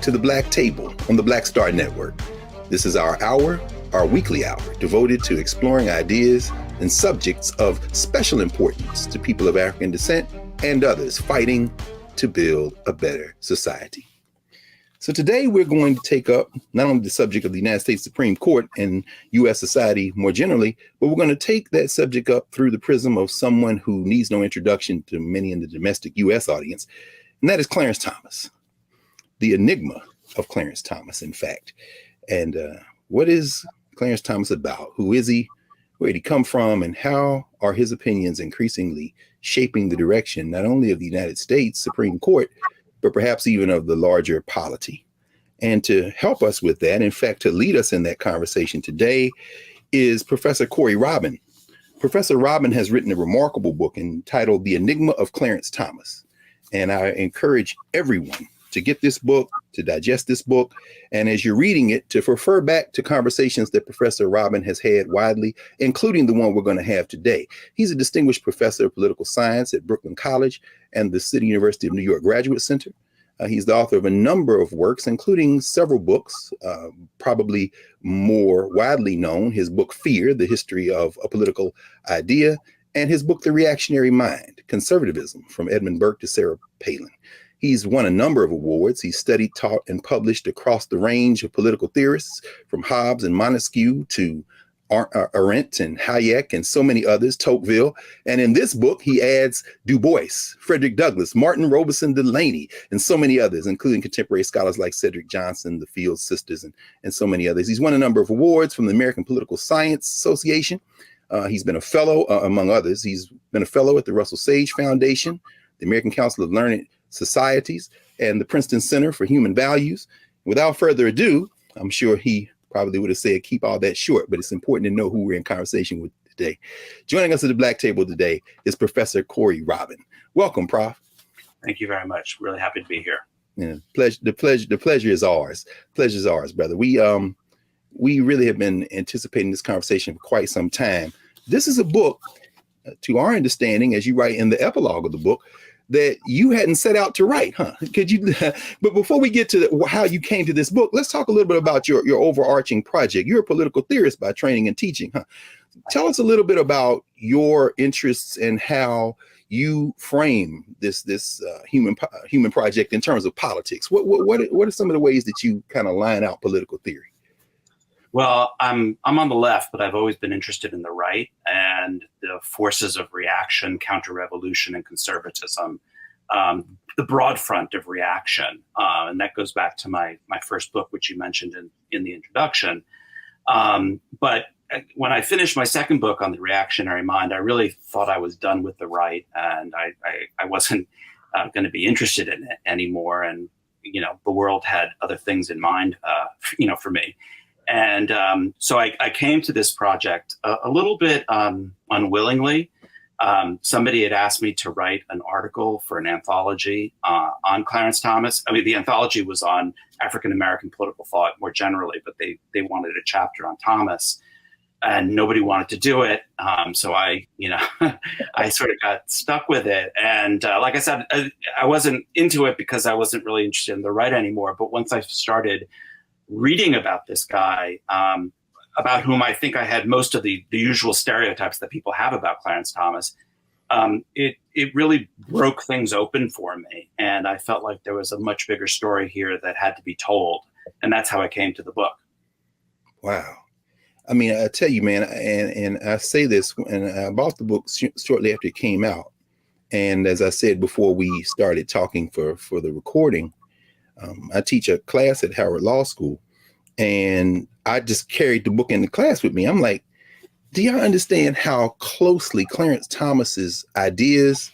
to The Black Table on the Black Star Network. This is our weekly hour, devoted to exploring ideas and subjects of special importance to people of African descent and others fighting to build a better society. So today we're going to take up not only the subject of the United States Supreme Court and U.S. society more generally, but we're going to take that subject up through the prism of someone who needs no introduction to many in the domestic U.S. audience, and that is Clarence Thomas, the Enigma of Clarence Thomas, in fact. And what is Clarence Thomas about? Who is he? Where did he come from? And how are his opinions increasingly shaping the direction not only of the United States Supreme Court, but perhaps even of the larger polity? And to help us with that, in fact, to lead us in that conversation today, is Professor Corey Robin. Professor Robin has written a remarkable book entitled The Enigma of Clarence Thomas. And I encourage everyone to get this book, to digest this book, and as you're reading it, to refer back to conversations that Professor Robin has had widely, including the one we're going to have today. He's a distinguished professor of political science at Brooklyn College and the City University of New York Graduate Center. He's the author of a number of works, including several books, probably more widely known, his book, Fear, The History of a Political Idea, and his book, The Reactionary Mind, Conservatism, from Edmund Burke to Sarah Palin. He's won a number of awards. He's studied, taught, and published across the range of political theorists, from Hobbes and Montesquieu to Arendt and Hayek and so many others, Tocqueville. And in this book, he adds Du Bois, Frederick Douglass, Martin Robeson Delaney, and so many others, including contemporary scholars like Cedric Johnson, the Fields Sisters, and so many others. He's won a number of awards from the American Political Science Association. He's been a fellow, among others. He's been a fellow at the Russell Sage Foundation, the American Council of Learned Societies, and the Princeton Center for Human Values. Without further ado, I'm sure he probably would have said keep all that short, but it's important to know who we're in conversation with today. Joining us at the Black Table today is Professor Corey Robin. Welcome, Prof. Thank you very much. Really happy to be here. Yeah, the pleasure is ours. Pleasure is ours, brother. We really have been anticipating this conversation for quite some time. This is a book, to our understanding, as you write in the epilogue of the book, that you hadn't set out to write, huh? Could you? But before we get to how you came to this book, let's talk a little bit about your overarching project. You're a political theorist by training and teaching, huh? Tell us a little bit about your interests and how you frame this human project in terms of politics. What are some of the ways that you kind of line out political theory? Well, I'm on the left, but I've always been interested in the right and the forces of reaction, counter-revolution, and conservatism, the broad front of reaction. And that goes back to my first book, which you mentioned in the introduction. But when I finished my second book on the reactionary mind, I really thought I was done with the right, and I wasn't going to be interested in it anymore. And, the world had other things in mind, for me. And so I came to this project a little bit unwillingly. Somebody had asked me to write an article for an anthology on Clarence Thomas. I mean, the anthology was on African-American political thought more generally, but they wanted a chapter on Thomas, and nobody wanted to do it. So I I sort of got stuck with it. And like I said, I wasn't into it because I wasn't really interested in the right anymore. But once I started reading about this guy, about whom I think I had most of the usual stereotypes that people have about Clarence Thomas, it really broke things open for me. And I felt like there was a much bigger story here that had to be told. And that's how I came to the book. Wow. I mean, I tell you, man, and I say this, and I bought the book shortly after it came out. And as I said before we started talking for the recording, I teach a class at Howard Law School, and I just carried the book in the class with me. I'm like, do y'all understand how closely Clarence Thomas's ideas,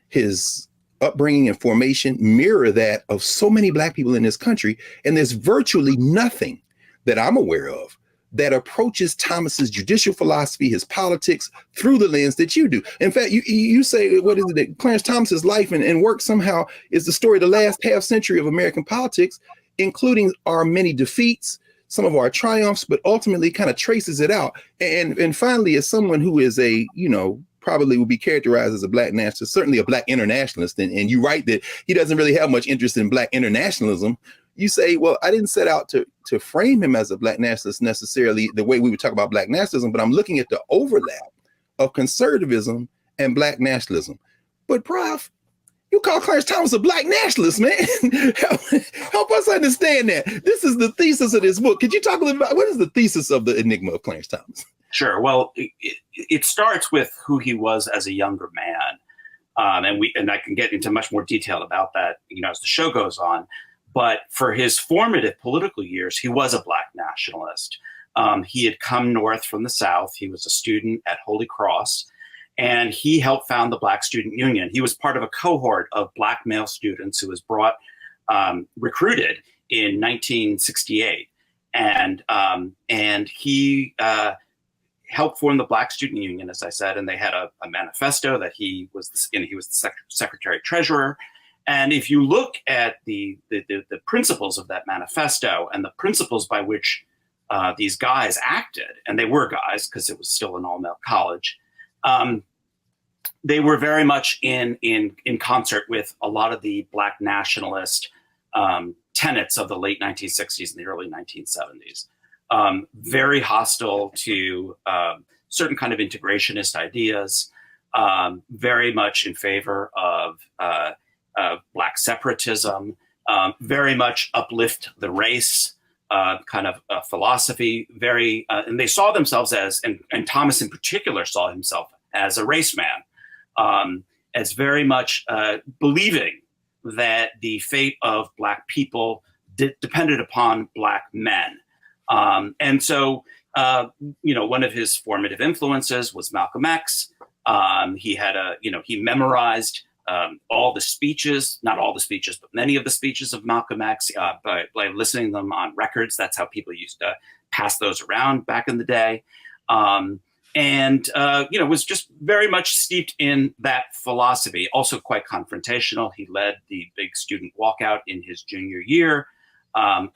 his upbringing and formation mirror that of so many Black people in this country? And there's virtually nothing that I'm aware of that approaches Thomas's judicial philosophy, his politics, through the lens that you do. In fact, you say, what is it, that Clarence Thomas's life and work somehow is the story of the last half century of American politics, including our many defeats, some of our triumphs, but ultimately kind of traces it out. And finally, as someone who is probably would be characterized as a Black nationalist, certainly a Black internationalist, and you write that he doesn't really have much interest in Black internationalism, you say, well, I didn't set out to frame him as a Black nationalist necessarily the way we would talk about Black nationalism, but I'm looking at the overlap of conservatism and Black nationalism. But Prof, you call Clarence Thomas a Black nationalist, man. Help us understand that. This is the thesis of this book. Could you talk a little about what is the thesis of the Enigma of Clarence Thomas? Sure. Well, it starts with who he was as a younger man. And I can get into much more detail about that, as the show goes on. But for his formative political years, he was a Black nationalist. He had come north from the South. He was a student at Holy Cross, and he helped found the Black Student Union. He was part of a cohort of Black male students who was recruited in 1968. And he helped form the Black Student Union, as I said, and they had a manifesto that he was the secretary treasurer. And if you look at the principles of that manifesto and the principles by which these guys acted, and they were guys because it was still an all-male college, they were very much in concert with a lot of the Black nationalist tenets of the late 1960s and the early 1970s. Very hostile to certain kind of integrationist ideas, very much in favor of Black separatism, very much uplift the race kind of philosophy, and they saw themselves as, and Thomas in particular saw himself as a race man, as very much believing that the fate of Black people depended upon Black men. And so, one of his formative influences was Malcolm X. He memorized all the speeches, not all the speeches, but many of the speeches of Malcolm X by listening to them on records. That's how people used to pass those around back in the day. Was just very much steeped in that philosophy, also quite confrontational. He led the big student walkout in his junior year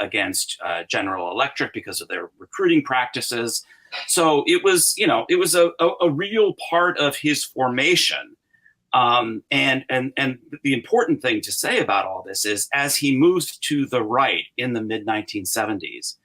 against General Electric because of their recruiting practices. So it was a real part of his formation. And the important thing to say about all this is, as he moves to the right in the mid 1970s,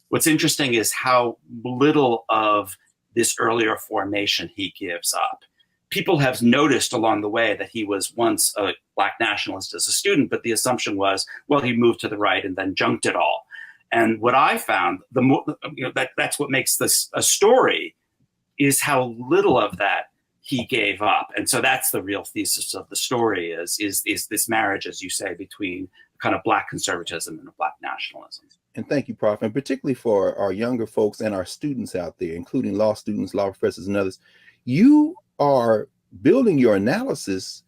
what's interesting is how little of this earlier formation he gives up. People have noticed along the way that he was once a Black nationalist as a student, but the assumption was, well, he moved to the right and then junked it all. And what I found, that's what makes this a story, is how little of that he gave up. And so that's the real thesis of the story is this marriage, as you say, between kind of Black conservatism and Black nationalism. And thank you, Prof. And particularly for our younger folks and our students out there, including law students, law professors, and others, you are building your analysis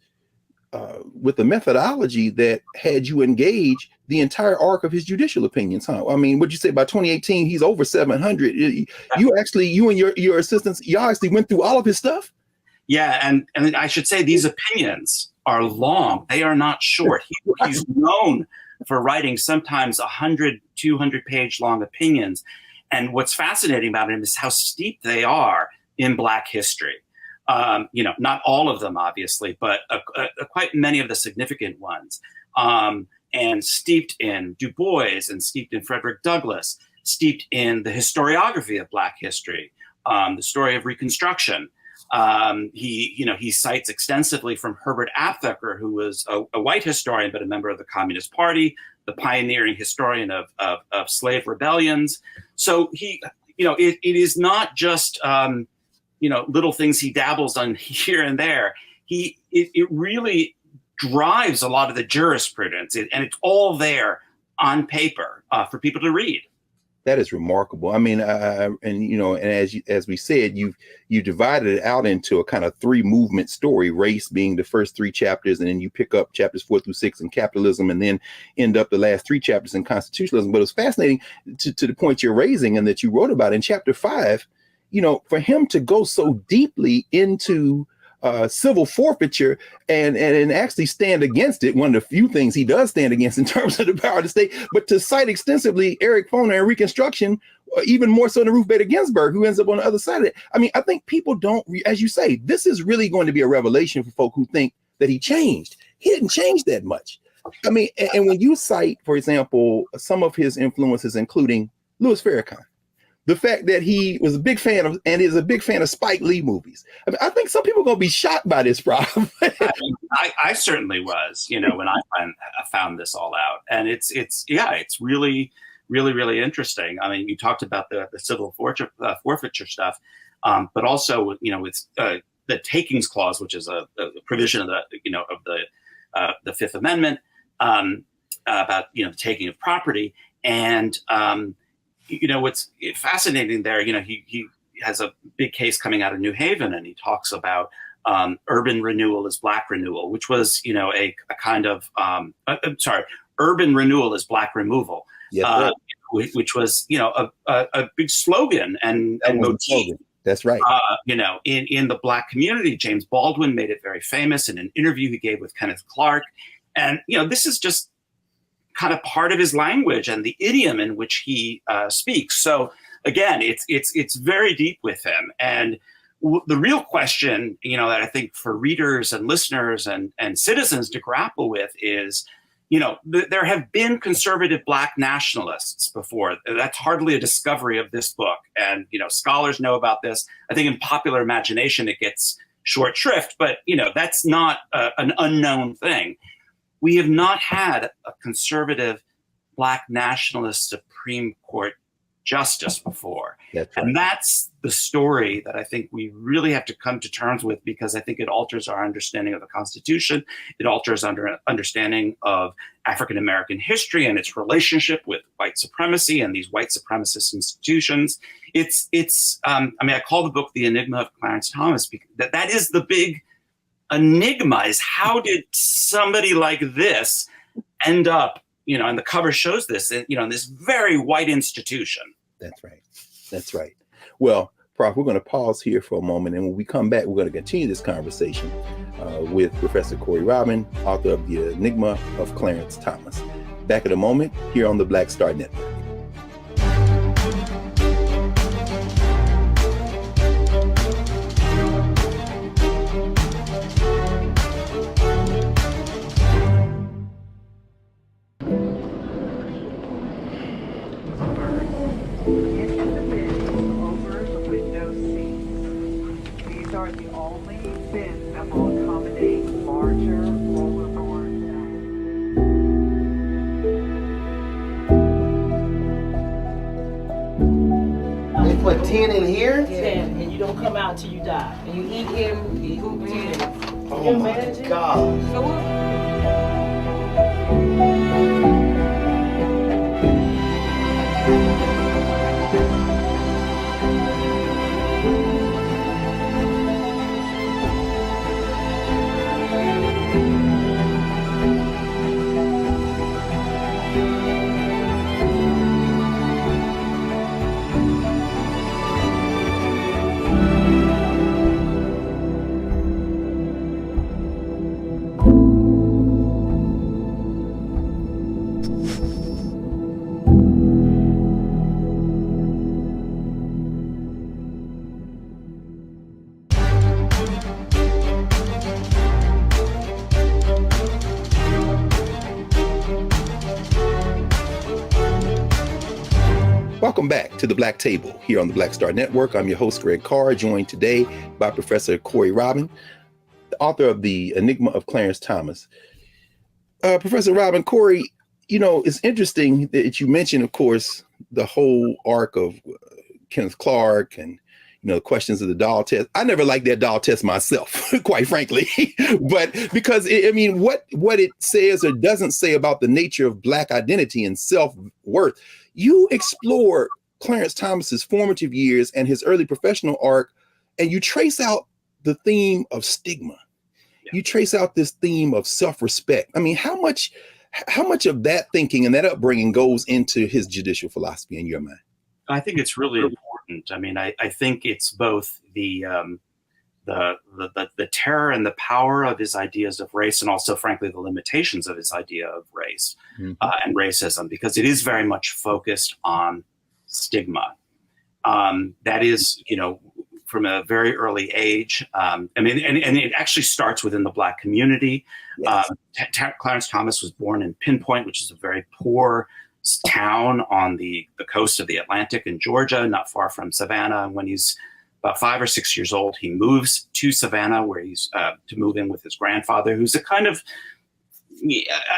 with a methodology that had you engage the entire arc of his judicial opinions, huh? I mean, what'd you say, by 2018, he's over 700. You and your assistants, y'all actually went through all of his stuff? Yeah, and I should say these opinions are long. They are not short. He's known for writing sometimes 100, 200-page long opinions. And what's fascinating about him is how steep they are in Black history. Not all of them, obviously, but quite many of the significant ones. And steeped in Du Bois and steeped in Frederick Douglass, steeped in the historiography of Black history, the story of Reconstruction. He cites extensively from Herbert Aptheker, who was a white historian, but a member of the Communist Party, the pioneering historian of slave rebellions. So it is not just, little things he dabbles on here and there. It really drives a lot of the jurisprudence, and it's all there on paper for people to read. That is remarkable. I mean, and as we said, you divided it out into a kind of 3-movement story, race being the first 3 chapters, and then you pick up chapters 4 through 6 in capitalism, and then end up the last 3 chapters in constitutionalism. But it's fascinating to the point you're raising and that you wrote about in chapter 5, for him to go so deeply into civil forfeiture and actually stand against it. One of the few things he does stand against in terms of the power of the state, but to cite extensively Eric Foner and Reconstruction, even more so than Ruth Bader Ginsburg, who ends up on the other side of it. I mean, I think people don't, as you say, this is really going to be a revelation for folk who think that he changed. He didn't change that much. I mean, and when you cite, for example, some of his influences, including Louis Farrakhan, the fact that he was a big fan of and is a big fan of Spike Lee movies. I mean, I think some people are going to be shocked by this problem. I certainly was, when I found this all out, and it's really, really, really interesting. I mean, you talked about the civil forfeiture stuff, but also, with the takings clause, which is a provision of the Fifth Amendment about the taking of property, and what's fascinating there, he has a big case coming out of New Haven, and he talks about urban renewal is black renewal, which was, a kind of, urban renewal is black removal, Yes, which was, a big slogan and motif. That's right. In the black community. James Baldwin made it very famous in an interview he gave with Kenneth Clark. And, this is just kind of part of his language and the idiom in which he speaks. So again, it's very deep with him. And the real question, that I think for readers and listeners and citizens to grapple with is, there have been conservative black nationalists before. That's hardly a discovery of this book. And, scholars know about this. I think in popular imagination, it gets short shrift, but, that's not an unknown thing. We have not had a conservative black nationalist Supreme Court justice before. That's right. And that's the story that I think we really have to come to terms with, because I think it alters our understanding of the Constitution. It alters our understanding of African-American history and its relationship with white supremacy and these white supremacist institutions. I call the book The Enigma of Clarence Thomas, because that is the big enigma, is how did somebody like this end up, and the cover shows this, in this very white institution. That's right. That's right. Well, Prof, we're going to pause here for a moment. And when we come back, we're going to continue this conversation with Professor Corey Robin, author of The Enigma of Clarence Thomas. Back in a moment here on the Black Star Network. Put 10 in here? 10, and you don't come out till you die. And you eat him, you eat 10. Oh my God. So Welcome back to the Black Table here on the Black Star Network. I'm your host, Greg Carr, joined today by Professor Corey Robin, the author of The Enigma of Clarence Thomas. Professor Robin, Corey, it's interesting that you mentioned, of course, the whole arc of Kenneth Clark and, the questions of the doll test. I never liked that doll test myself, quite frankly, but because, what it says or doesn't say about the nature of Black identity and self-worth. You explore Clarence Thomas's formative years and his early professional arc, and you trace out the theme of stigma. Yeah. You trace out this theme of self-respect. I mean, how much of that thinking and that upbringing goes into his judicial philosophy in your mind? I think it's really important. I mean, I think it's both the terror and the power of his ideas of race, and also, frankly, the limitations of his idea of race and racism, because it is very much focused on stigma. That is, from a very early age. I mean, and it actually starts within the Black community. Yes. Clarence Thomas was born in Pinpoint, which is a very poor town on the coast of the Atlantic in Georgia, not far from Savannah. And when he's about 5 or 6 years old, he moves to Savannah, where he's to move in with his grandfather, who's a kind of,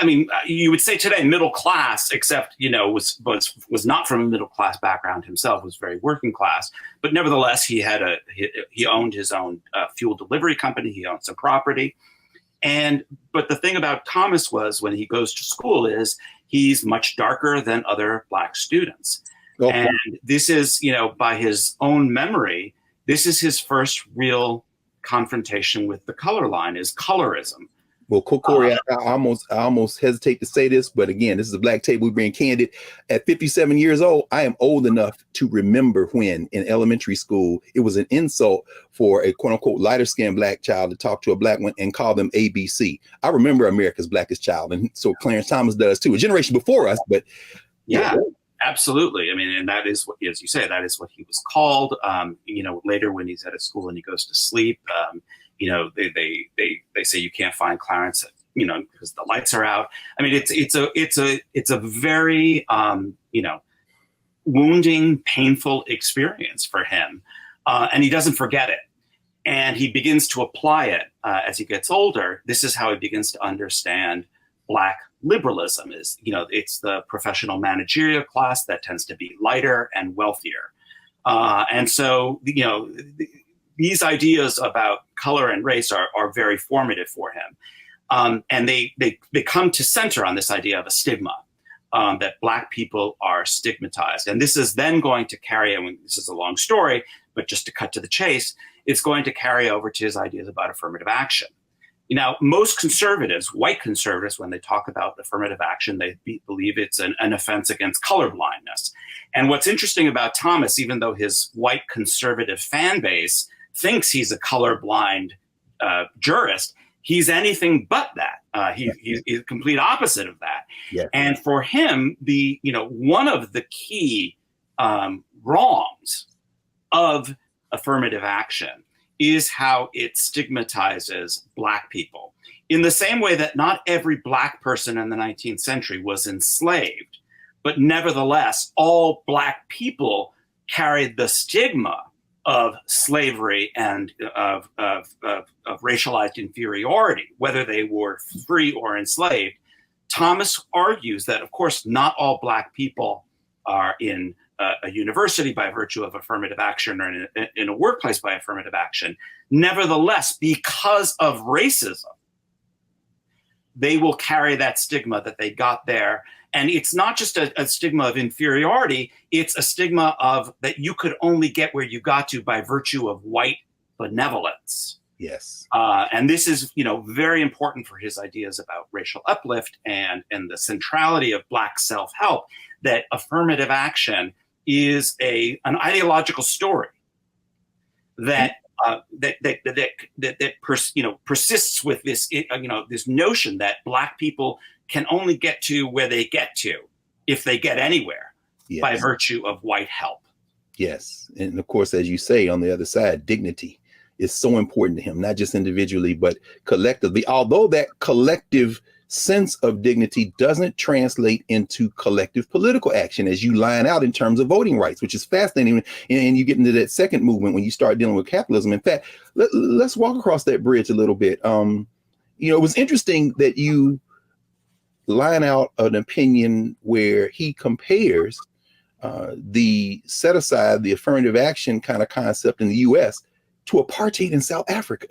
I mean, you would say today middle class, except, you know, was not from a middle class background himself, was very working class. But nevertheless, he owned his own fuel delivery company. He owned some property. But the thing about Thomas was, when he goes to school, is he's much darker than other Black students. Okay. And this is, you know, by his own memory, this is his first real confrontation with the color line, is colorism. Well, Corey, I almost hesitate to say this, but again, this is a Black table. We're being candid. At 57 years old, I am old enough to remember when in elementary school, it was an insult for a quote unquote lighter skinned Black child to talk to a Black one and call them ABC. I remember America's Blackest Child. And so Clarence Thomas does too, a generation before us, but yeah. Absolutely. I mean, and that is what, as you say, that is what he was called. You know, later when he's at a school and he goes to sleep, you know, they say you can't find Clarence, you know, because the lights are out. I mean, it's a very, you know, wounding, painful experience for him. And he doesn't forget it. And he begins to apply it as he gets older. This is how he begins to understand Black liberalism. Is, you know, it's the professional managerial class that tends to be lighter and wealthier. And so, you know, these ideas about color and race are very formative for him. And they come to center on this idea of a stigma, that Black people are stigmatized. And this is then going to carry, I mean, this is a long story, but just to cut to the chase, it's going to carry over to his ideas about affirmative action. Now, most conservatives, white conservatives, when they talk about affirmative action, they believe it's an offense against colorblindness. And what's interesting about Thomas, even though his white conservative fan base thinks he's a colorblind jurist, he's anything but that. He's the complete opposite of that. Yeah. And for him, one of the key wrongs of affirmative action is how it stigmatizes Black people. In the same way that not every Black person in the 19th century was enslaved, but nevertheless, all Black people carried the stigma of slavery and of racialized inferiority, whether they were free or enslaved. Thomas argues that, of course, not all Black people are in a university by virtue of affirmative action, or in a workplace by affirmative action. Nevertheless, because of racism, they will carry that stigma that they got there. And it's not just a stigma of inferiority, it's a stigma of that you could only get where you got to by virtue of white benevolence. Yes. And this is, you know, very important for his ideas about racial uplift and the centrality of Black self-help, that affirmative action is an ideological story that persists with this, this notion that Black people can only get to where they get to, if they get anywhere, yes, by virtue of white help. Yes. And of course, as you say, on the other side, dignity is so important to him, not just individually, but collectively, although that collective sense of dignity doesn't translate into collective political action, as you line out in terms of voting rights, which is fascinating. And you get into that second movement when you start dealing with capitalism. In fact, let's walk across that bridge a little bit. It was interesting that you line out an opinion where he compares the set aside, the affirmative action kind of concept in the US to apartheid in South Africa.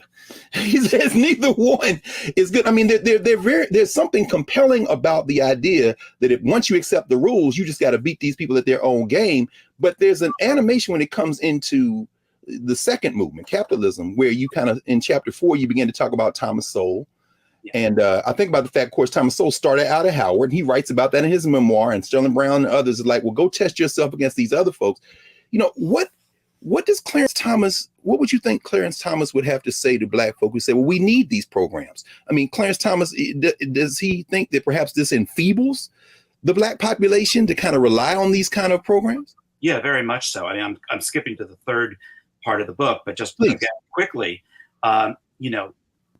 He says neither one is good. I mean, there's something compelling about the idea that if once you accept the rules, you just got to beat these people at their own game. But there's an animation when it comes into the second movement, capitalism, where you kind of, in chapter 4, you begin to talk about Thomas Sowell. Yeah. And I think about the fact, of course, Thomas Sowell started out at Howard, and he writes about that in his memoir, and Sterling Brown and others are like, well, go test yourself against these other folks. You know, what does Clarence Thomas, what would you think Clarence Thomas would have to say to Black folk who say, well, we need these programs? I mean, Clarence Thomas, does he think that perhaps this enfeebles the Black population to kind of rely on these kind of programs? Yeah, very much so. I mean, I'm skipping to the third part of the book, but just Please. again, quickly,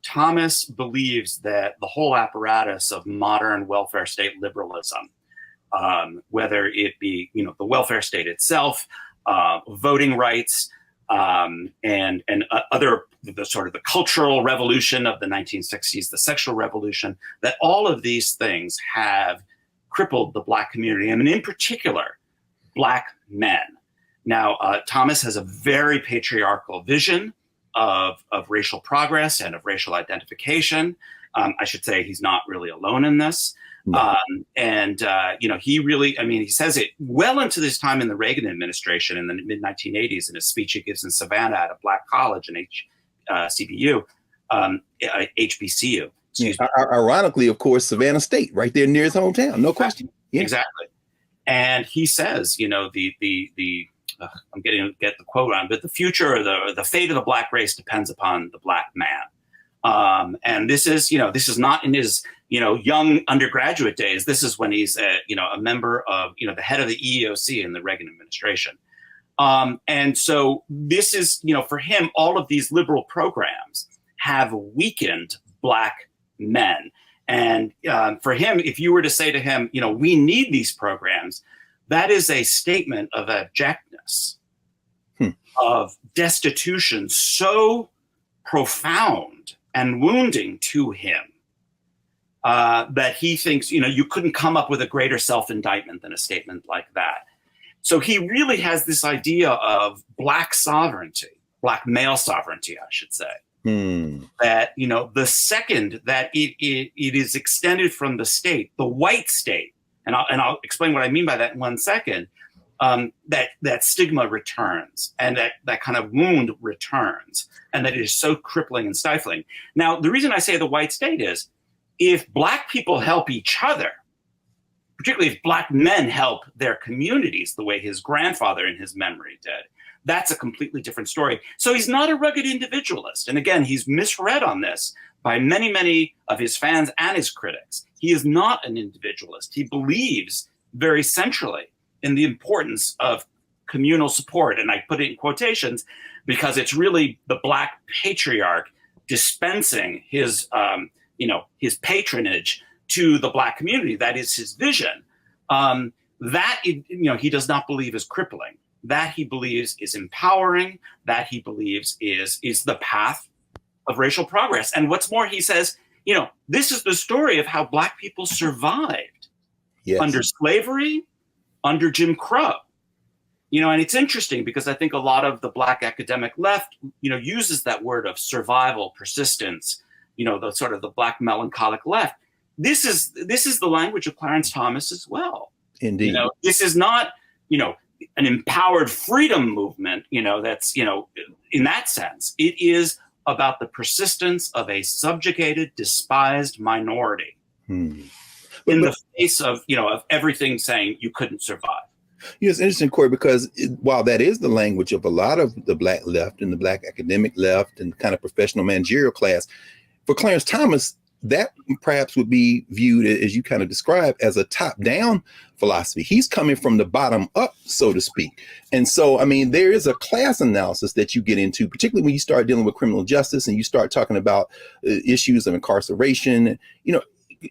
Thomas believes that the whole apparatus of modern welfare state liberalism, whether it be, the welfare state itself, voting rights, and other, the cultural revolution of the 1960s, the sexual revolution, that all of these things have crippled the Black community, and in particular, Black men. Now, Thomas has a very patriarchal vision of racial progress and of racial identification. I should say he's not really alone in this. No. He really, he says it well into this time in the Reagan administration in the mid-1980s in a speech he gives in Savannah at a Black college in HBCU. Ironically, of course, Savannah State, right there near his hometown, no question. Yeah. Exactly. And he says, I'm getting to get the quote on, but the future or the fate of the Black race depends upon the Black man. And this is not in his, young undergraduate days. This is when he's, a member of, the head of the EEOC in the Reagan administration. And so this is, for him, all of these liberal programs have weakened Black men. And for him, if you were to say to him, we need these programs, that is a statement of abjectness, of destitution so profound and wounding to him that he thinks, you couldn't come up with a greater self-indictment than a statement like that. So he really has this idea of Black sovereignty, Black male sovereignty, I should say. That, the second that it is extended from the state, the white state, and I'll explain what I mean by that in 1 second, that stigma returns and that kind of wound returns, and that it is so crippling and stifling. Now, the reason I say the white state is if Black people help each other, particularly if Black men help their communities the way his grandfather in his memory did, that's a completely different story. So he's not a rugged individualist. And again, he's misread on this by many, many of his fans and his critics. He is not an individualist. He believes very centrally in the importance of communal support. And I put it in quotations because it's really the Black patriarch dispensing his patronage to the Black community. That is his vision. He does not believe is crippling. That he believes is empowering, that he believes is the path of racial progress. And what's more, he says, this is the story of how Black people survived under slavery, under Jim Crow. And it's interesting because I think a lot of the Black academic left, uses that word of survival, persistence, the sort of the Black melancholic left. This is the language of Clarence Thomas as well. Indeed. This is not, an empowered freedom movement, that's, in that sense. It is about the persistence of a subjugated, despised minority in the face of, of everything saying you couldn't survive. It's interesting, Corey, because while that is the language of a lot of the Black left and the Black academic left and kind of professional managerial class, for Clarence Thomas, that perhaps would be viewed, as you kind of describe, as a top-down philosophy. He's coming from the bottom up, so to speak. And so, there is a class analysis that you get into, particularly when you start dealing with criminal justice and you start talking about issues of incarceration.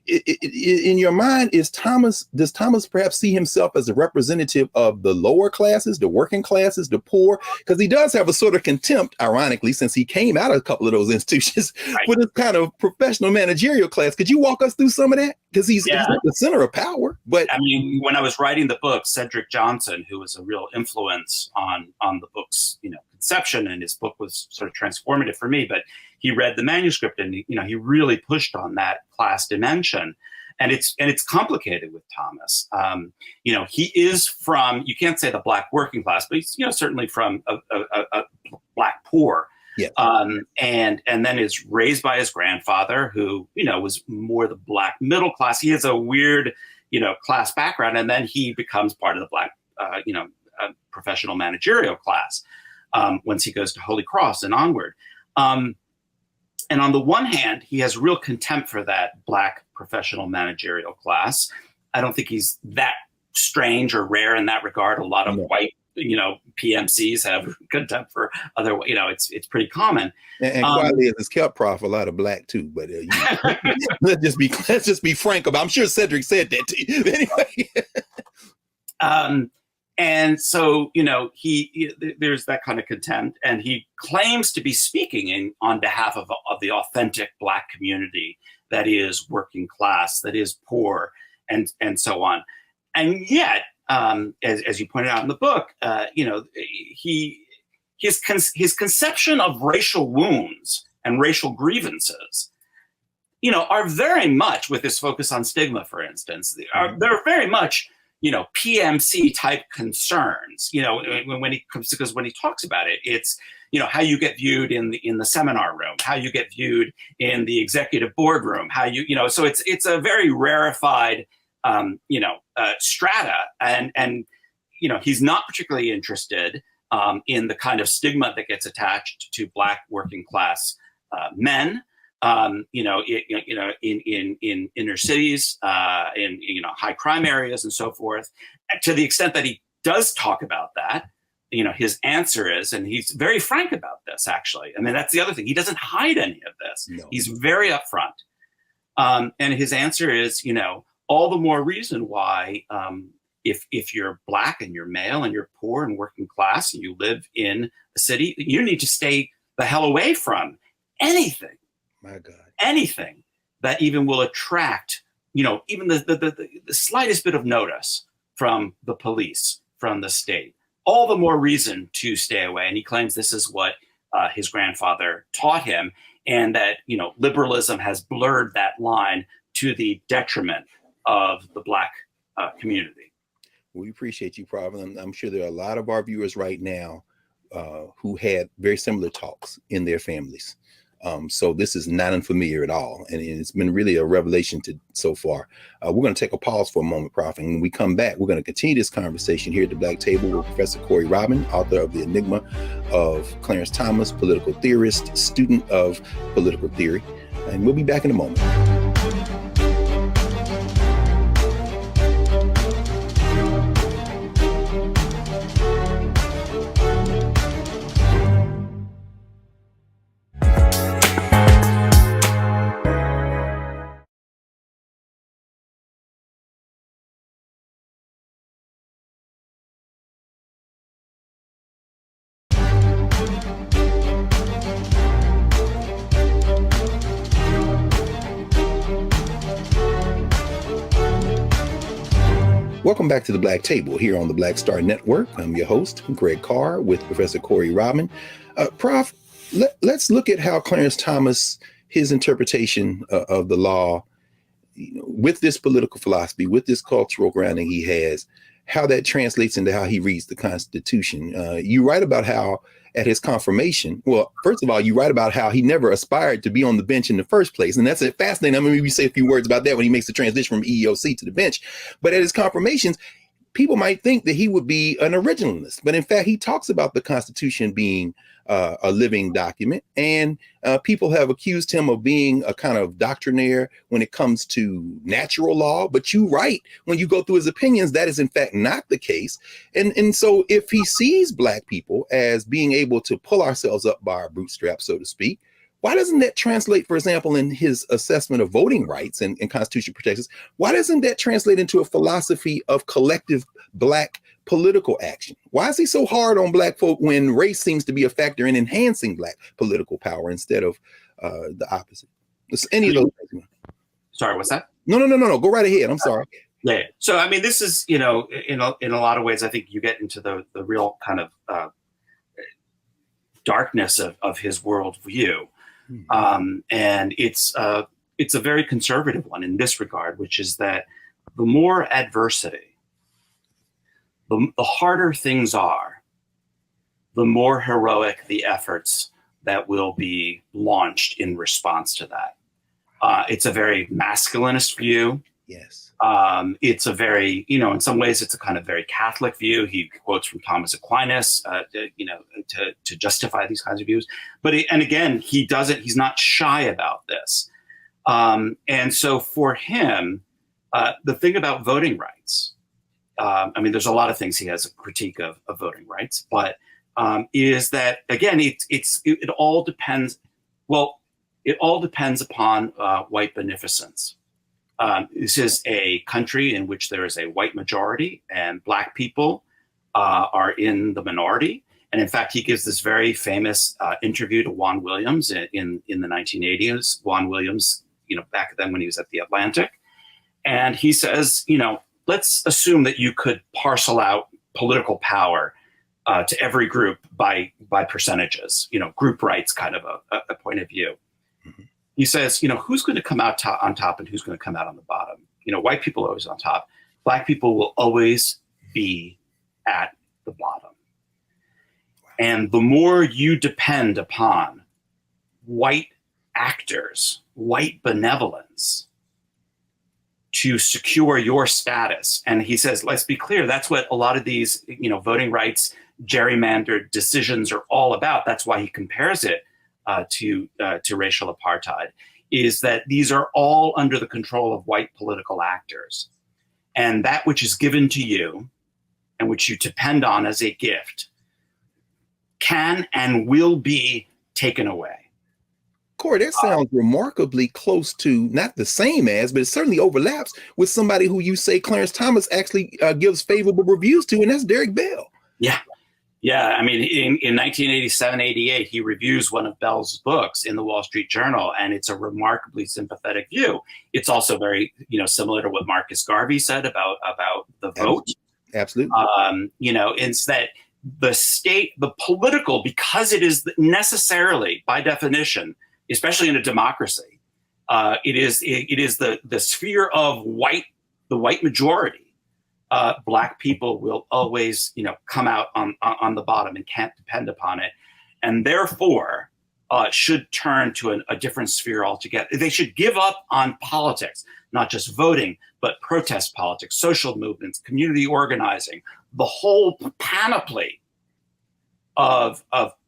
In your mind, does Thomas perhaps see himself as a representative of the lower classes, the working classes, the poor? Because he does have a sort of contempt, ironically, since he came out of a couple of those institutions, for this kind of professional managerial class. Could you walk us through some of that? Because he's at the center of power. But when I was writing the book, Cedric Johnson, who was a real influence on the book's conception, and his book was sort of transformative for me, but he read the manuscript and he really pushed on that class dimension, and it's complicated with Thomas. He is from, you can't say the Black working class, but he's certainly from a Black poor. Yeah. And then is raised by his grandfather, who was more the Black middle class. He has a weird class background, and then he becomes part of the Black professional managerial class once he goes to Holy Cross and onward. And on the one hand, he has real contempt for that Black professional managerial class. I don't think he's that strange or rare in that regard. A lot of white PMCs have contempt for other, it's pretty common. And quietly as kept, Prof, a lot of black too. But let's just be frank about. I'm sure Cedric said that to you anyway. And so there's that kind of contempt, and he claims to be speaking on behalf of the authentic black community that is working class, that is poor, and so on. And yet, as you pointed out in the book, his conception of racial wounds and racial grievances, are very much, with this focus on stigma, for instance, they're very much, PMC type concerns. When he talks about it, it's how you get viewed in the seminar room, how you get viewed in the executive boardroom, how so it's a very rarefied strata, and he's not particularly interested in the kind of stigma that gets attached to black working class men, in inner cities, in high crime areas and so forth. And to the extent that he does talk about that, his answer is, and he's very frank about this, actually. I mean, that's the other thing. He doesn't hide any of this. No. He's very upfront. And his answer is, all the more reason why, if you're black and you're male and you're poor and working class and you live in a city, you need to stay the hell away from anything. My God. Anything that even will attract, even the slightest bit of notice from the police, from the state. All the more reason to stay away. And he claims this is what his grandfather taught him, and that, liberalism has blurred that line to the detriment of the black community. We appreciate you, Prof. I'm sure there are a lot of our viewers right now who had very similar talks in their families. So this is not unfamiliar at all. And it's been really a revelation so far. We're going to take a pause for a moment, Prof. And when we come back, we're going to continue this conversation here at the Black Table with Professor Corey Robin, author of The Enigma of Clarence Thomas, political theorist, student of political theory. And we'll be back in a moment. Welcome back to the Black Table here on the Black Star Network. I'm your host, Greg Carr, with Professor Corey Robin. Prof, let's look at how Clarence Thomas, his interpretation of the law, with this political philosophy, with this cultural grounding he has, how that translates into how he reads the Constitution. You write about how at his confirmation, well, first of all, you write about how he never aspired to be on the bench in the first place. And that's fascinating. I mean, maybe say a few words about that when he makes the transition from EEOC to the bench. But at his confirmations, people might think that he would be an originalist. But in fact, he talks about the Constitution being a living document. And people have accused him of being a kind of doctrinaire when it comes to natural law. But you write, when you go through his opinions, that is in fact not the case. And so if he sees Black people as being able to pull ourselves up by our bootstraps, so to speak, why doesn't that translate, for example, in his assessment of voting rights and Constitution protections? Why doesn't that translate into a philosophy of collective Black political action? Why is he so hard on Black folk when race seems to be a factor in enhancing Black political power instead of the opposite? Any of those things. Sorry, what's that? No. Go right ahead. I'm sorry. Yeah. So, I mean, this is, in a lot of ways, I think you get into the real kind of darkness of his worldview. And it's a very conservative one in this regard, which is that the more adversity, the harder things are, the more heroic the efforts that will be launched in response to that. It's a very masculinist view. Yes. It's a very, in some ways, it's a kind of very Catholic view. He quotes from Thomas Aquinas, to justify these kinds of views. But he's not shy about this. And so for him, the thing about voting rights I mean, there's a lot of things he has a critique of voting rights, but is that, again, it all depends. Well, it all depends upon white beneficence. This is a country in which there is a white majority and black people are in the minority. And in fact, he gives this very famous interview to Juan Williams in the 1980s. Juan Williams, back then when he was at the Atlantic. And he says, let's assume that you could parcel out political power to every group by percentages, group rights kind of a point of view. Mm-hmm. He says, who's going to come out on top and who's going to come out on the bottom? White people are always on top. Black people will always be at the bottom. And the more you depend upon white actors, white benevolence to secure your status. And he says, let's be clear, that's what a lot of these, voting rights, gerrymandered decisions are all about. That's why he compares it to racial apartheid, is that these are all under the control of white political actors. And that which is given to you and which you depend on as a gift can and will be taken away. Corey, that sounds remarkably close to, not the same as, but it certainly overlaps with somebody who you say Clarence Thomas actually gives favorable reviews to, and that's Derek Bell. Yeah. Yeah. I mean, in 1987, 88, he reviews one of Bell's books in the Wall Street Journal, and it's a remarkably sympathetic view. It's also very, similar to what Marcus Garvey said about the vote. Absolutely. It's that the state, the political, because it is necessarily, by definition, especially in a democracy, it is the sphere of the white majority. Black people will always, come out on the bottom and can't depend upon it, and therefore should turn to a different sphere altogether. They should give up on politics, not just voting, but protest politics, social movements, community organizing, the whole panoply of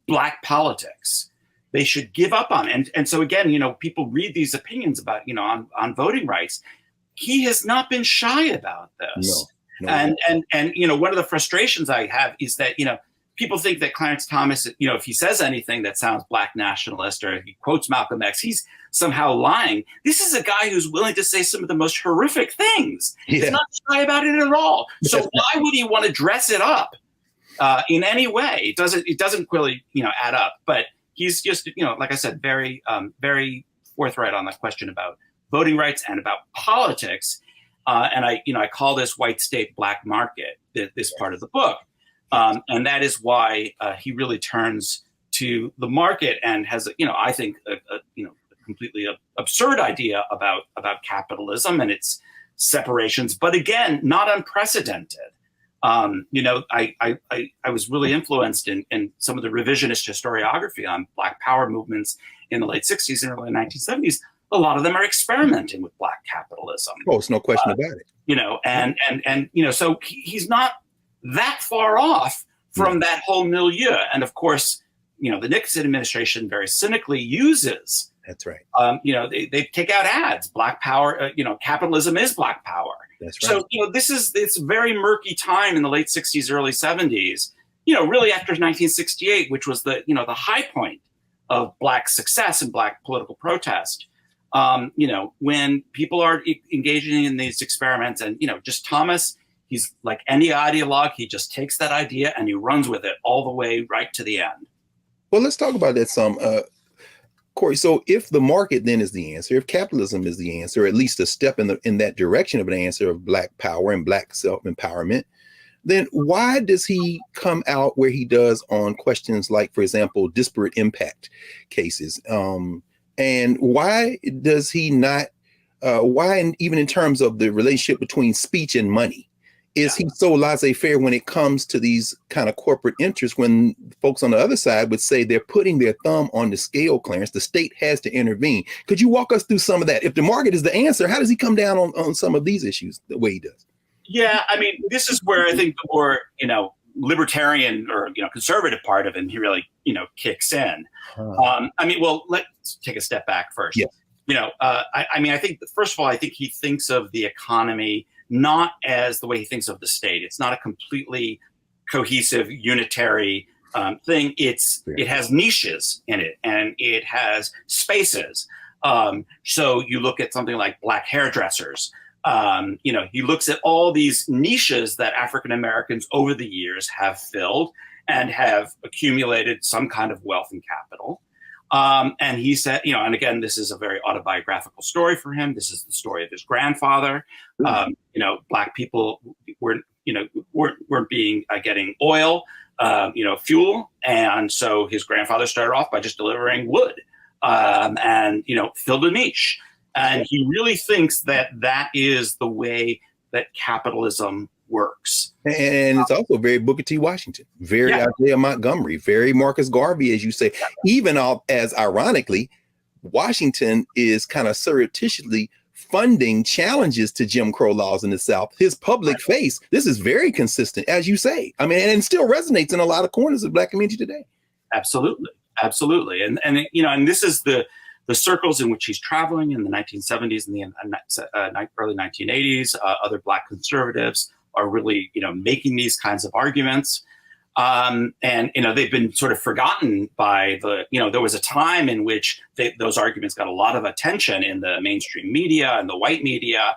Black politics. They should give up on. And so again, people read these opinions about, on voting rights. He has not been shy about this. No. And one of the frustrations I have is that, people think that Clarence Thomas, if he says anything that sounds Black nationalist or he quotes Malcolm X, he's somehow lying. This is a guy who's willing to say some of the most horrific things. Yeah. He's not shy about it at all. So why would he want to dress it up in any way? It doesn't really, add up. But he's just, like I said, very, very forthright on the question about voting rights and about politics. And I call this white state black market, this part of the book. And that is why he really turns to the market and has, I think, a completely absurd idea about capitalism and its separations, but again, not unprecedented. I was really influenced in some of the revisionist historiography on Black Power movements in the late 60s and early 1970s. A lot of them are experimenting with Black capitalism. Oh, it's no question about it. So he's not that far off from that whole milieu. And of course, the Nixon administration very cynically uses. That's right. They take out ads. Black power. Capitalism is Black power. That's right. So it's a very murky time in the late 60s, early 70s. Really after 1968, which was the high point of Black success and Black political protest. When people are engaging in these experiments, and just Thomas, he's like any ideologue. He just takes that idea and he runs with it all the way right to the end. Well, let's talk about that some. Corey, so if the market then is the answer, if capitalism is the answer, or at least a step in that direction of an answer of Black power and Black self-empowerment, then why does he come out where he does on questions like, for example, disparate impact cases? And why does he not, even in terms of the relationship between speech and money, is he so laissez-faire when it comes to these kind of corporate interests, when folks on the other side would say they're putting their thumb on the scale, Clarence, the state has to intervene. Could you walk us through some of that? If the market is the answer, how does he come down on some of these issues the way he does? Yeah, I mean, this is where I think the more, libertarian or, conservative part of him, he really, kicks in. Let's take a step back first. Yes. I think, first of all, I think he thinks of the economy not as the way he thinks of the state. It's not a completely cohesive, unitary thing. It has niches in it, and it has spaces. So you look at something like black hairdressers. He looks at all these niches that African Americans over the years have filled and have accumulated some kind of wealth and capital. And he said, and again, this is a very autobiographical story for him. This is the story of his grandfather. Black people weren't being getting oil, fuel. And so his grandfather started off by just delivering wood and filled a niche. And he really thinks that is the way that capitalism works. And it's also very Booker T. Washington, very Isaiah Montgomery, very Marcus Garvey, as you say. Even as ironically, Washington is kind of surreptitiously funding challenges to Jim Crow laws in the South. His public face, this is very consistent, as you say. I mean, and it still resonates in a lot of corners of the Black community today. Absolutely. And this is the circles in which he's traveling in the 1970s and the early 1980s. Other Black conservatives are really, making these kinds of arguments. And they've been sort of forgotten by there was a time in which those arguments got a lot of attention in the mainstream media and the white media.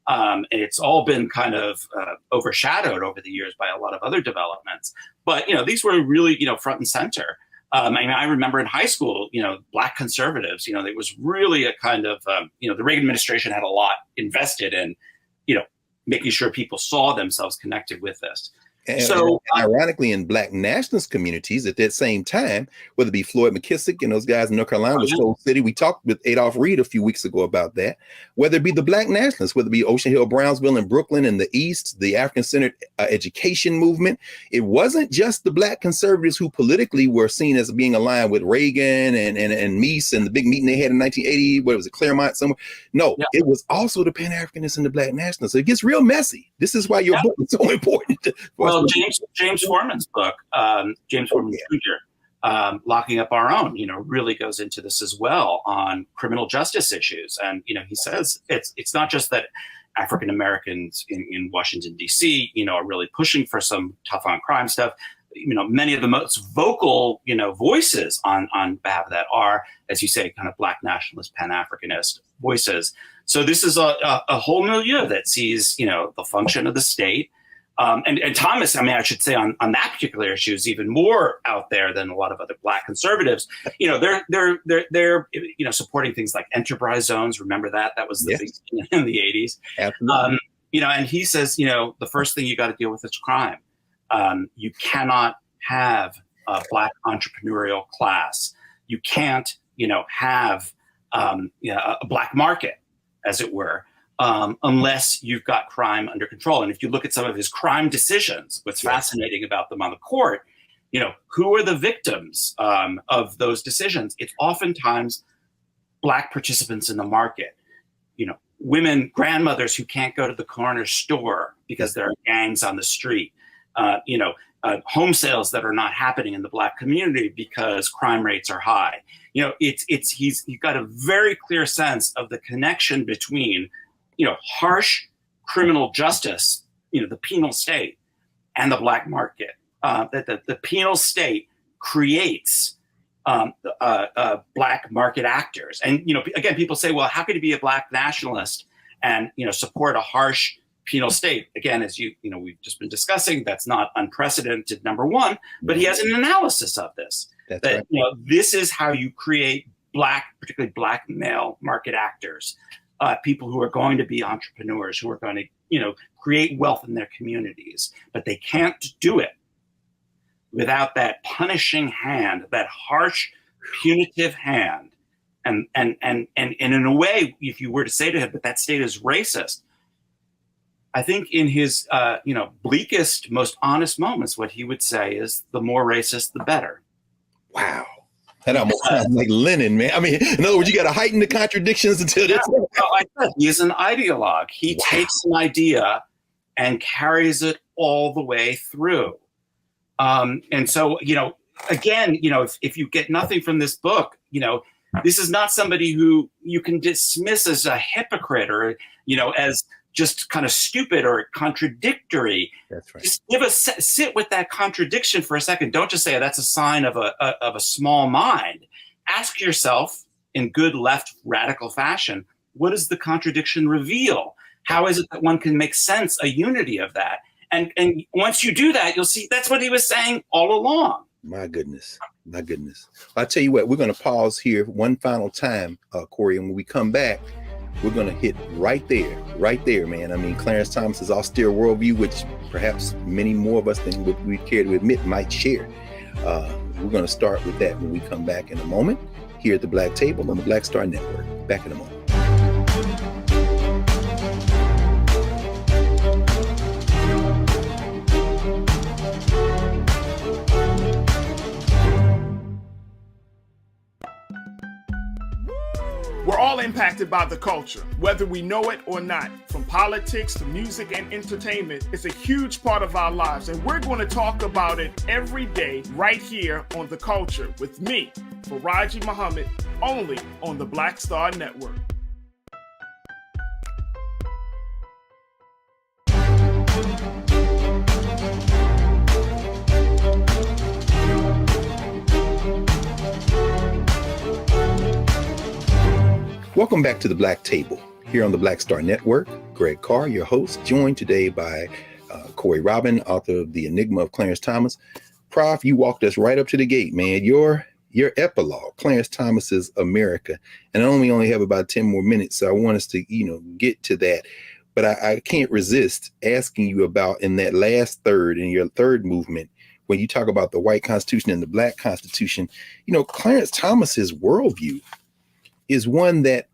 And it's all been kind of overshadowed over the years by a lot of other developments. But, these were really, front and center. I remember in high school, Black conservatives, it was really a kind of, the Reagan administration had a lot invested in, making sure people saw themselves connected with this. And ironically, in Black nationalist communities at that same time, whether it be Floyd McKissick and those guys in North Carolina with Soul City, we talked with Adolph Reed a few weeks ago about that, whether it be the Black nationalists, whether it be Ocean Hill, Brownsville, and Brooklyn in the East, the African-centered education movement, it wasn't just the Black conservatives who politically were seen as being aligned with Reagan and Meese and the big meeting they had in 1980, what was it, Claremont somewhere? No, it was also the Pan-Africanists and the Black nationalists. So it gets real messy. This is why your book is so important. Well, James Foreman's book, James Foreman Jr., Locking Up Our Own, really goes into this as well on criminal justice issues. And, he says it's not just that African Americans in Washington, D.C., are really pushing for some tough on crime stuff. Many of the most vocal, voices on behalf of that are, as you say, kind of Black nationalist, Pan-Africanist voices. So this is a whole milieu that sees, the function of the state. And Thomas, I should say on that particular issue is even more out there than a lot of other Black conservatives. They're supporting things like enterprise zones. Remember that was the big thing in the 80s. Absolutely. And he says, the first thing you got to deal with is crime. You cannot have a Black entrepreneurial class. You can't, have a Black market, as it were. Unless you've got crime under control. And if you look at some of his crime decisions, what's fascinating about them on the court, who are the victims of those decisions? It's oftentimes Black participants in the market, women, grandmothers who can't go to the corner store because there are gangs on the street, home sales that are not happening in the Black community because crime rates are high. He's got a very clear sense of the connection between harsh criminal justice, the penal state, and the Black market. That the penal state creates Black market actors. And, again, people say, well, how could you be a Black nationalist and, support a harsh penal state? Again, as we've just been discussing, that's not unprecedented, number one, but he has an analysis of this. That's right. This is how you create particularly Black male market actors. People who are going to be entrepreneurs, who are going to, create wealth in their communities, but they can't do it without that punishing hand, that harsh, punitive hand. And in a way, if you were to say to him that state is racist, I think in his, bleakest, most honest moments, what he would say is the more racist, the better. Wow. That almost sounds like Lenin, man. In other words, you got to heighten the contradictions until this. I said, he's an ideologue. He takes an idea and carries it all the way through. And so, again, if you get nothing from this book, this is not somebody who you can dismiss as a hypocrite or, as just kind of stupid or contradictory. That's right. Just sit with that contradiction for a second. Don't just say that's a sign of a small mind. Ask yourself in good left radical fashion, what does the contradiction reveal? How is it that one can make sense, a unity of that? And once you do that, you'll see that's what he was saying all along. My goodness. My goodness. I'll tell you what, we're going to pause here one final time, Corey. And when we come back, we're going to hit right there, man. I mean, Clarence Thomas's austere worldview, which perhaps many more of us than what we care to admit might share. We're going to start with that when we come back in a moment here at the Black Table on the Black Star Network. Back in a moment. We're all impacted by the culture, whether we know it or not. From politics to music and entertainment, it's a huge part of our lives, and we're going to talk about it every day right here on The Culture with me, Faraji Muhammad, only on the Black Star Network. Welcome back to the Black Table here on the Black Star Network. Greg Carr, your host, joined today by Corey Robin, author of The Enigma of Clarence Thomas. Prof, you walked us right up to the gate, man. Your epilogue, Clarence Thomas's America. And I only have about 10 more minutes, so I want us to, get to that. But I can't resist asking you about in that last third, in your third movement, when you talk about the white Constitution and the Black Constitution, Clarence Thomas's worldview is one that,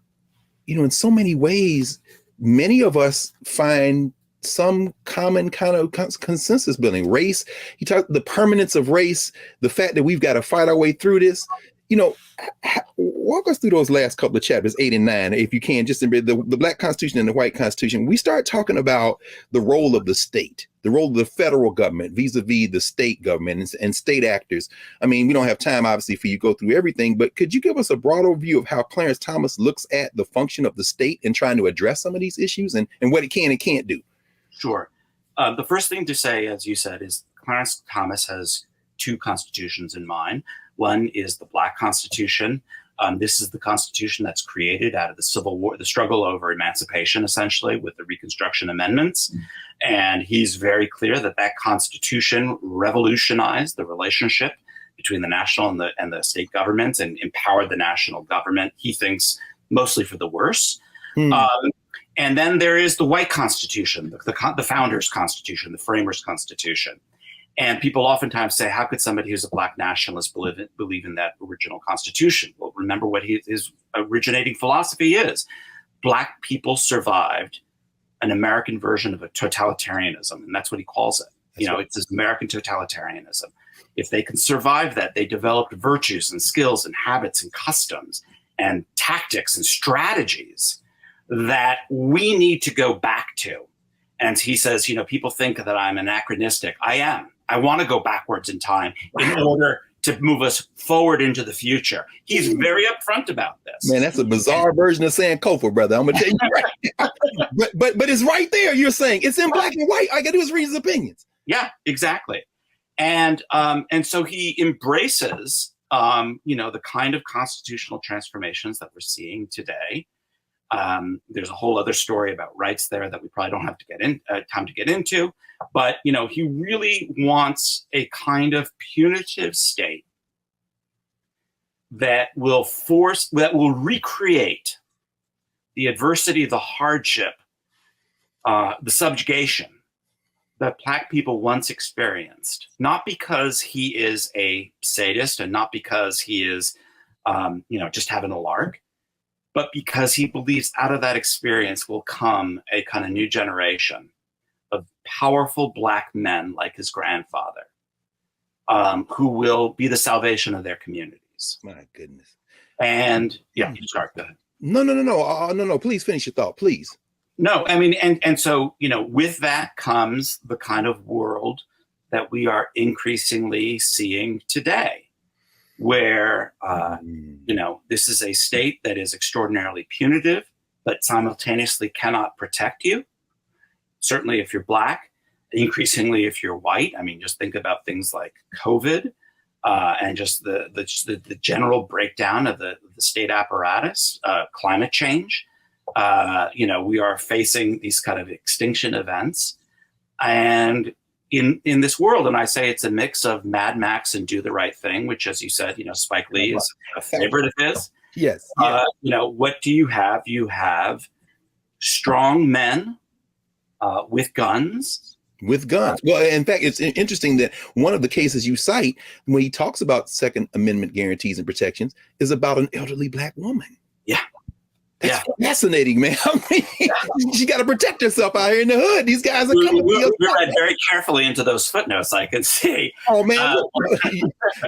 in so many ways, many of us find some common kind of consensus building. Race, he talked the permanence of race, the fact that we've got to fight our way through this. Walk us through those last couple of chapters, 8 and 9, if you can, just in the Black Constitution and the White Constitution. We start talking about the role of the state, the role of the federal government vis-a-vis the state government and state actors. I mean, we don't have time, obviously, for you to go through everything, but could you give us a broader view of how Clarence Thomas looks at the function of the state and trying to address some of these issues and what it can and can't do? Sure. The first thing to say, as you said, is Clarence Thomas has two constitutions in mind. One is the Black Constitution. This is the Constitution that's created out of the Civil War, the struggle over emancipation, essentially, with the Reconstruction Amendments. And he's very clear that that Constitution revolutionized the relationship between the national and the state governments and empowered the national government, he thinks, mostly for the worse. And then there is the White Constitution, the Founders' Constitution, the Framers' Constitution. And people oftentimes say, how could somebody who's a Black nationalist believe in that original Constitution? Well, remember what his originating philosophy is. Black people survived an American version of a totalitarianism, and that's what he calls it. It's this American totalitarianism. If they can survive that, they developed virtues and skills and habits and customs and tactics and strategies that we need to go back to. And he says, people think that I'm anachronistic. I am. I want to go backwards in time in order to move us forward into the future. He's very upfront about this. Man, that's a bizarre version of saying Kofa, brother. I'm gonna tell you right. but it's right there. You're saying it's in black and white. I gotta do is read his opinions. Yeah, exactly. And so he embraces the kind of constitutional transformations that we're seeing today. There's a whole other story about rights there that we probably don't have to get in time to get into. But, he really wants a kind of punitive state that will recreate the adversity, the hardship, the subjugation that Black people once experienced, not because he is a sadist and not because he is, just having a lark, but because he believes out of that experience will come a kind of new generation of powerful Black men like his grandfather, who will be the salvation of their communities. My goodness. And sorry, go ahead. No. Please finish your thought, please. No, I mean, and so, with that comes the kind of world that we are increasingly seeing today, where, this is a state that is extraordinarily punitive, but simultaneously cannot protect you. certainly if you're Black, increasingly if you're white. I mean, just think about things like COVID and just the general breakdown of the state apparatus, climate change. We are facing these kind of extinction events. And in this world, and I say it's a mix of Mad Max and Do the Right Thing, which, as you said, Spike Lee is a favorite of his. Yes. What do you have? You have strong men with guns. With guns. Well, in fact, it's interesting that one of the cases you cite when he talks about Second Amendment guarantees and protections is about an elderly Black woman. Yeah. That's fascinating, man. I mean, she got to protect herself out here in the hood. These guys are coming. We read very carefully into those footnotes, I can see. Oh, man.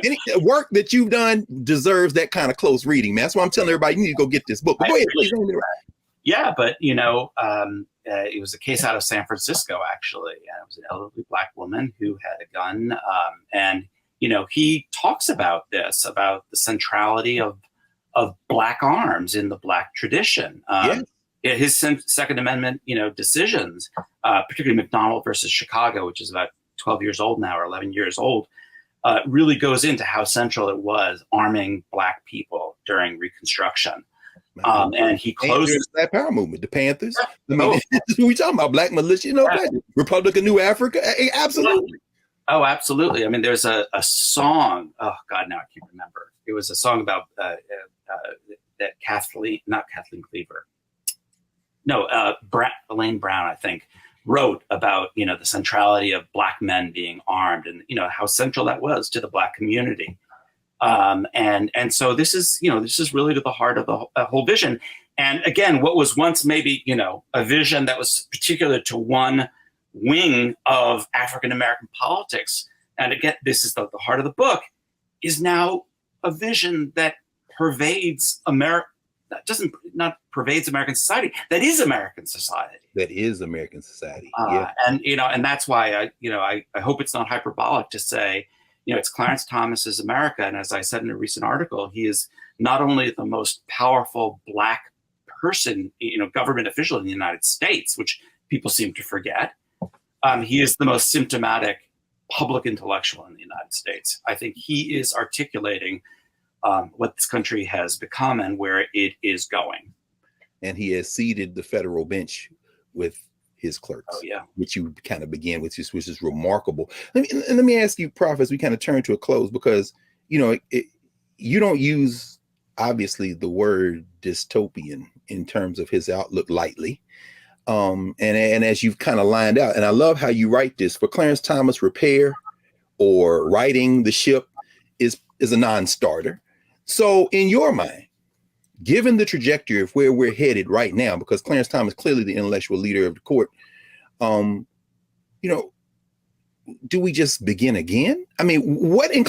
Any work that you've done deserves that kind of close reading, man. That's why I'm telling everybody you need to go get this book. But go ahead, please. Yeah, but, it was a case out of San Francisco, actually. It was an elderly Black woman who had a gun. And he talks about this, about the centrality of Black arms in the Black tradition. His Second Amendment, decisions, particularly McDonald versus Chicago, which is about 12 years old now or 11 years old, really goes into how central it was arming Black people during Reconstruction. And he closes that power movement, the Panthers. I mean, we talking about Black militia, Republic of New Africa. Absolutely. Oh, absolutely. I mean, there's a song. Oh God, now I can't remember. It was a song about that not Kathleen Cleaver. No, Elaine Brown, I think, wrote about the centrality of Black men being armed and how central that was to the Black community. And so this is really to the heart of the whole vision. And again, what was once maybe, a vision that was particular to one wing of African-American politics. And again, this is the heart of the book, is now a vision that pervades America. That not pervades American society. That is American society. That is American society. And that's why I hope it's not hyperbolic to say, it's Clarence Thomas's America. And as I said in a recent article, he is not only the most powerful Black person, government official in the United States, which people seem to forget. He is the most symptomatic public intellectual in the United States. I think he is articulating what this country has become and where it is going. And he has seeded the federal bench with his clerks, which you kind of began with, which is remarkable. Let me ask you, Prof, as we kind of turn to a close, because, you don't use, obviously, the word dystopian in terms of his outlook lightly. And as you've kind of lined out, and I love how you write this, for Clarence Thomas, repair or righting the ship is a non-starter. So in your mind, given the trajectory of where we're headed right now, because Clarence Thomas clearly the intellectual leader of the court, do we just begin again? I mean, what are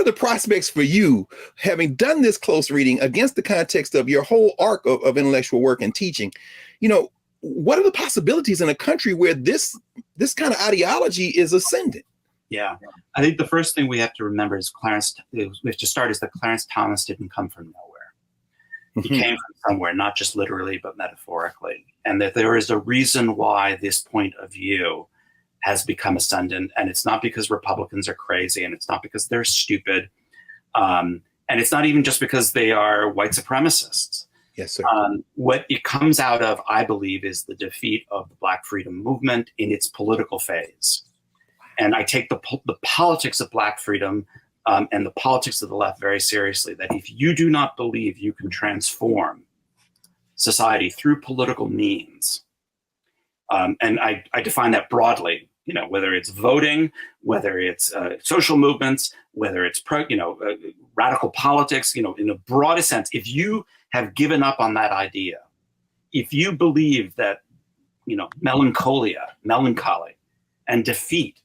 the prospects for you, having done this close reading against the context of your whole arc of intellectual work and teaching? What are the possibilities in a country where this kind of ideology is ascendant? Yeah, I think the first thing we have to remember is we have to start is that Clarence Thomas didn't come from nowhere. He came from somewhere, not just literally, but metaphorically. And that there is a reason why this point of view has become ascendant. And it's not because Republicans are crazy, and it's not because they're stupid. And it's not even just because they are white supremacists. Yes, sir. What it comes out of, I believe, is the defeat of the Black freedom movement in its political phase. And I take the politics of Black freedom and the politics of the left very seriously, that if you do not believe you can transform society through political means, and I define that broadly, whether it's voting, whether it's social movements, whether it's radical politics, in the broadest sense, if you have given up on that idea, if you believe that, melancholy and defeat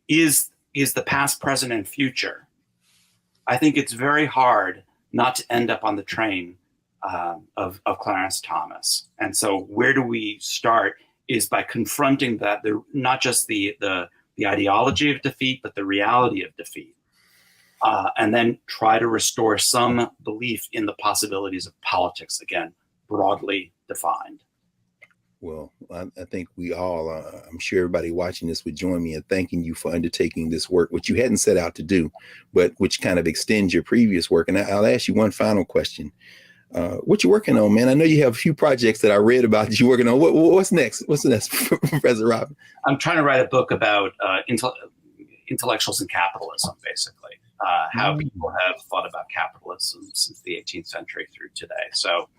is the past, present, and future, I think it's very hard not to end up on the train of Clarence Thomas. And so where do we start is by confronting that, not just the ideology of defeat, but the reality of defeat. And then try to restore some belief in the possibilities of politics, again, broadly defined. Well, I think we all, I'm sure everybody watching this would join me in thanking you for undertaking this work, which you hadn't set out to do, but which kind of extends your previous work. And I'll ask you one final question. What you working on, man? I know you have a few projects that I read about that you're working on. What's next? What's next, Professor Robin? I'm trying to write a book about intellectuals and capitalism, basically, how people have thought about capitalism since the 18th century through today. So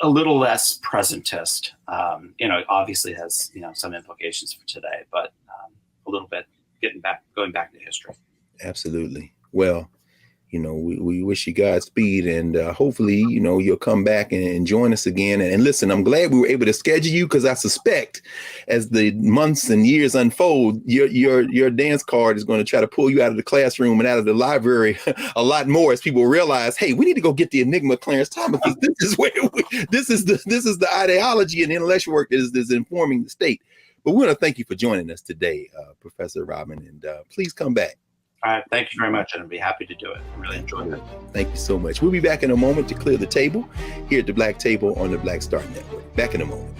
a little less presentist, obviously has, some implications for today, but a little bit going back to history. Absolutely. Well, we wish you Godspeed, and hopefully, you'll come back and join us again. And listen, I'm glad we were able to schedule you, because I suspect as the months and years unfold, your dance card is going to try to pull you out of the classroom and out of the library a lot more, as people realize, hey, we need to go get the Enigma of Clarence Thomas, because this is the ideology and intellectual work that is informing the state. But we want to thank you for joining us today, Professor Robin, and please come back. All right, thank you very much, and I'd be happy to do it. I really enjoyed it. Thank you so much. We'll be back in a moment to clear the table here at the Black Table on the Black Star Network. Back in a moment.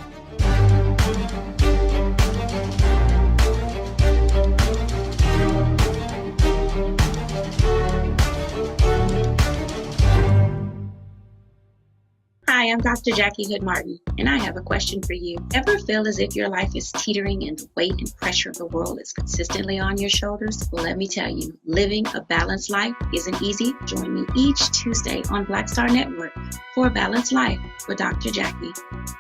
Hi, I'm Dr. Jackie Hood Martin, and I have a question for you. Ever feel as if your life is teetering and the weight and pressure of the world is consistently on your shoulders? Well, let me tell you, living a balanced life isn't easy. Join me each Tuesday on Black Star Network for A Balanced Life with Dr. Jackie.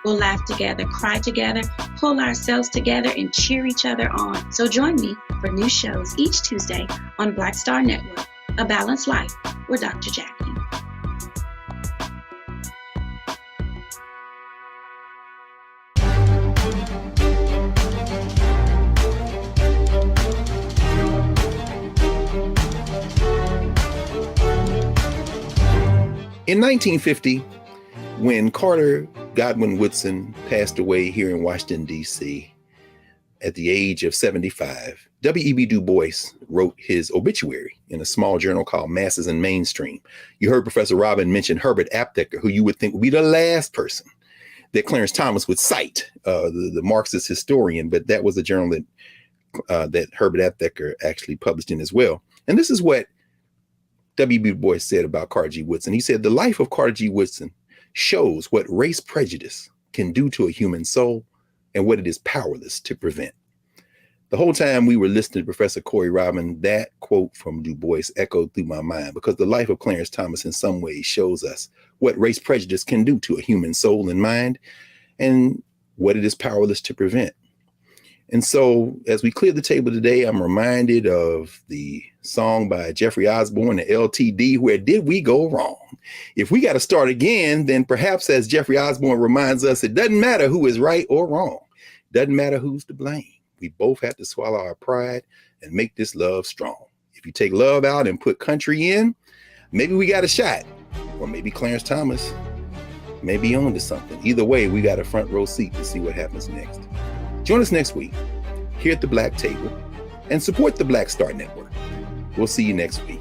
We'll laugh together, cry together, pull ourselves together, and cheer each other on. So join me for new shows each Tuesday on Black Star Network, A Balanced Life with Dr. Jackie. In 1950, when Carter Godwin Woodson passed away here in Washington, D.C., at the age of 75, W.E.B. Du Bois wrote his obituary in a small journal called Masses and Mainstream. You heard Professor Robin mention Herbert Aptheker, who you would think would be the last person that Clarence Thomas would cite, the Marxist historian, but that was a journal that Herbert Aptheker actually published in as well. And this is what W.B. Du Bois said about Carter G. Woodson. He said, the life of Carter G. Woodson shows what race prejudice can do to a human soul and what it is powerless to prevent. The whole time we were listening to Professor Corey Robin, that quote from Du Bois echoed through my mind, because the life of Clarence Thomas in some ways shows us what race prejudice can do to a human soul and mind and what it is powerless to prevent. And so as we clear the table today, I'm reminded of the song by Jeffrey Osborne, the LTD, Where Did We Go Wrong? If we got to start again, then perhaps, as Jeffrey Osborne reminds us, it doesn't matter who is right or wrong. Doesn't matter who's to blame. We both have to swallow our pride and make this love strong. If you take love out and put country in, maybe we got a shot. Or maybe Clarence Thomas may be on to something. Either way, we got a front row seat to see what happens next. Join us next week here at the Black Table and support the Black Star Network. We'll see you next week.